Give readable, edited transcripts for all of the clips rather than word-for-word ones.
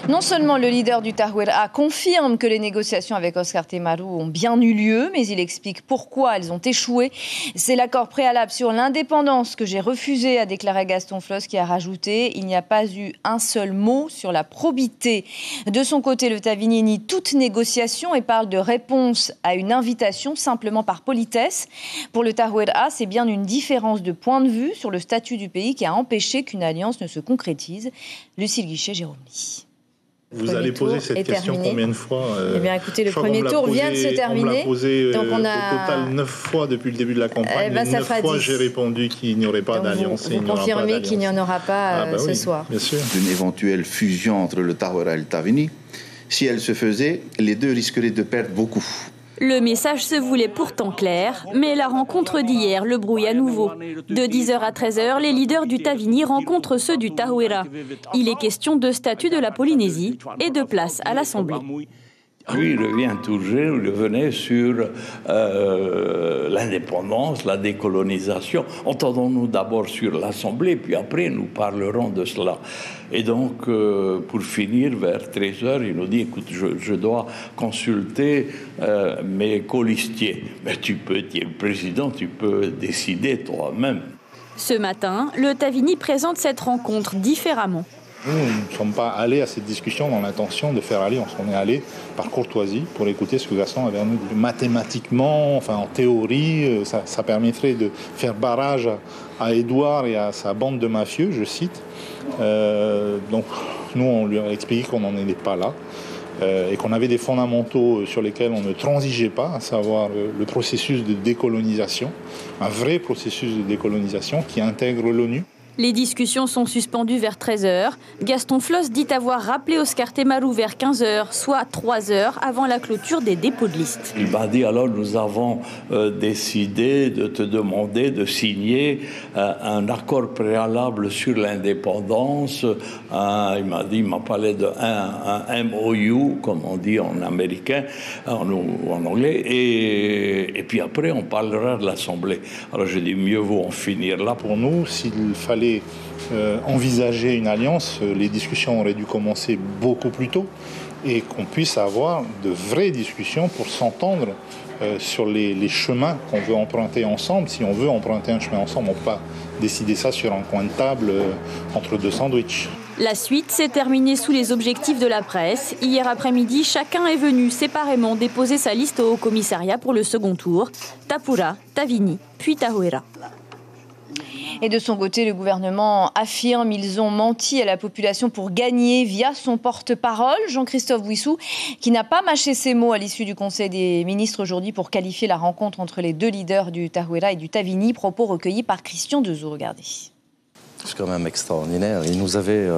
Non seulement le leader du Tahuera confirme que les négociations avec Oscar Temaru ont bien eu lieu, mais il explique pourquoi elles ont échoué. C'est l'accord préalable sur l'indépendance que j'ai refusé, a déclaré Gaston Flosse, qui a rajouté « Il n'y a pas eu un seul mot sur la probité ». De son côté, le Tavini nie toute négociation et parle de réponse à une invitation simplement par politesse. Pour le Tahuera, c'est bien une différence de point de vue sur le statut du pays qui a empêché qu'une alliance ne se concrétise. Lucille Guichet, Jérôme Lee. Vous allez poser cette question combien de fois Eh bien, écoutez, le premier tour vient de se terminer. On me l'a posé au total 9 fois depuis le début de la campagne. 9 fois, j'ai répondu qu'il n'y aurait pas d'alliance. Vous confirmez qu'il n'y en aura pas ce soir. Bien sûr. D'une éventuelle fusion entre le Tahuera et le Tavini, si elle se faisait, les deux risqueraient de perdre beaucoup. Le message se voulait pourtant clair, mais la rencontre d'hier le brouille à nouveau. De 10h à 13h, les leaders du Tavini rencontrent ceux du Tahuera. Il est question de statut de la Polynésie et de place à l'Assemblée. Lui, il revenait sur l'indépendance, la décolonisation. Entendons-nous d'abord sur l'Assemblée, puis après nous parlerons de cela. Et donc, pour finir, vers 13h, il nous dit, écoute, je dois consulter mes colistiers. Mais tu es le président, tu peux décider toi-même. Ce matin, le Tavini présente cette rencontre différemment. Nous ne sommes pas allés à cette discussion dans l'intention de faire alliance. On est allé par courtoisie pour écouter ce que Gaston avait à nous dire. Mathématiquement, enfin en théorie, ça permettrait de faire barrage à Édouard et à sa bande de mafieux, je cite. Donc nous, on lui a expliqué qu'on n'en était pas là et qu'on avait des fondamentaux sur lesquels on ne transigeait pas, à savoir le processus de décolonisation, un vrai processus de décolonisation qui intègre l'ONU. Les discussions sont suspendues vers 13h. Gaston Flosse dit avoir rappelé Oscar Temaru vers 15h, soit 3 heures avant la clôture des dépôts de liste. Il m'a dit, alors nous avons décidé de te demander de signer un accord préalable sur l'indépendance. Il m'a parlé d'un MOU, comme on dit en américain, en anglais, et puis après on parlera de l'Assemblée. Alors j'ai dit, mieux vaut en finir là. Pour nous, s'il fallait envisager une alliance, les discussions auraient dû commencer beaucoup plus tôt et qu'on puisse avoir de vraies discussions pour s'entendre sur les chemins qu'on veut emprunter ensemble. Si on veut emprunter un chemin ensemble, on ne peut pas décider ça sur un coin de table entre deux sandwichs. La suite s'est terminée sous les objectifs de la presse. Hier après-midi, chacun est venu séparément déposer sa liste au Haut-Commissariat pour le second tour. Tapura, Tavini, puis Tahuera. Et de son côté, le gouvernement affirme qu'ils ont menti à la population pour gagner via son porte-parole, Jean-Christophe Bouissou, qui n'a pas mâché ses mots à l'issue du Conseil des ministres aujourd'hui pour qualifier la rencontre entre les deux leaders du Tahuera et du Tavini. Propos recueillis par Christian Dezeaux. Regardez. C'est quand même extraordinaire. Ils nous avaient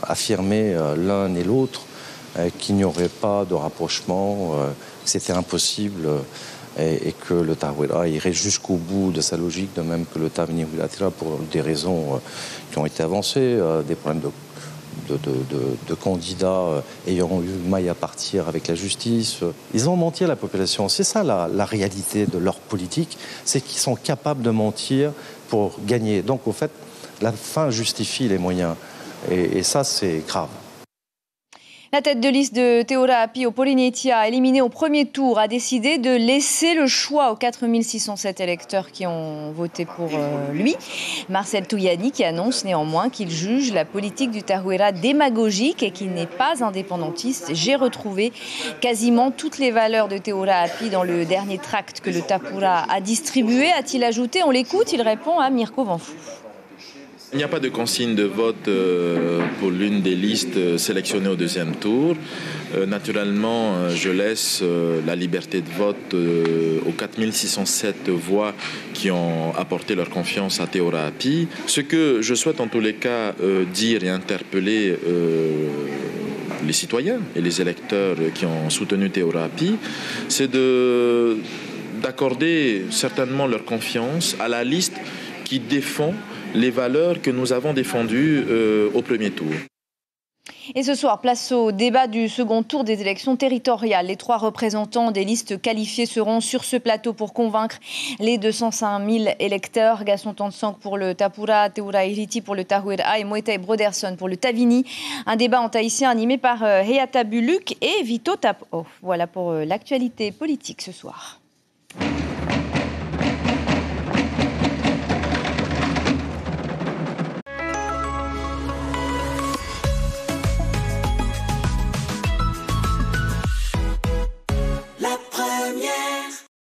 affirmé l'un et l'autre qu'il n'y aurait pas de rapprochement, que c'était impossible. Et que le Tahuera irait jusqu'au bout de sa logique, de même que le Tavini multilatéral, pour des raisons qui ont été avancées, des problèmes de candidats ayant eu maille à partir avec la justice. Ils ont menti à la population. C'est ça la réalité de leur politique, c'est qu'ils sont capables de mentir pour gagner. Donc au fait, la fin justifie les moyens. Et ça, c'est grave. La tête de liste de Teora Api au Polynésia, éliminé au premier tour, a décidé de laisser le choix aux 4607 électeurs qui ont voté pour lui. Marcel Touyani qui annonce néanmoins qu'il juge la politique du Tahuera démagogique et qu'il n'est pas indépendantiste. J'ai retrouvé quasiment toutes les valeurs de Teora Api dans le dernier tract que le Tapura a distribué, a-t-il ajouté. On l'écoute, il répond à Mirko Vanfou. Il n'y a pas de consigne de vote pour l'une des listes sélectionnées au deuxième tour. Naturellement, je laisse la liberté de vote aux 4607 voix qui ont apporté leur confiance à Teora Api. Ce que je souhaite en tous les cas dire et interpeller les citoyens et les électeurs qui ont soutenu Teora Api, c'est d'accorder certainement leur confiance à la liste qui défend les valeurs que nous avons défendues au premier tour. Et ce soir, place au débat du second tour des élections territoriales. Les 3 représentants des listes qualifiées seront sur ce plateau pour convaincre les 205 000 électeurs. Gaston Tensang pour le Tapura, Teura Iriti pour le Tahuera et Moetai Broderson pour le Tavini. Un débat en tahitien animé par Heata Buluk et Vito Tapo. Voilà pour l'actualité politique ce soir.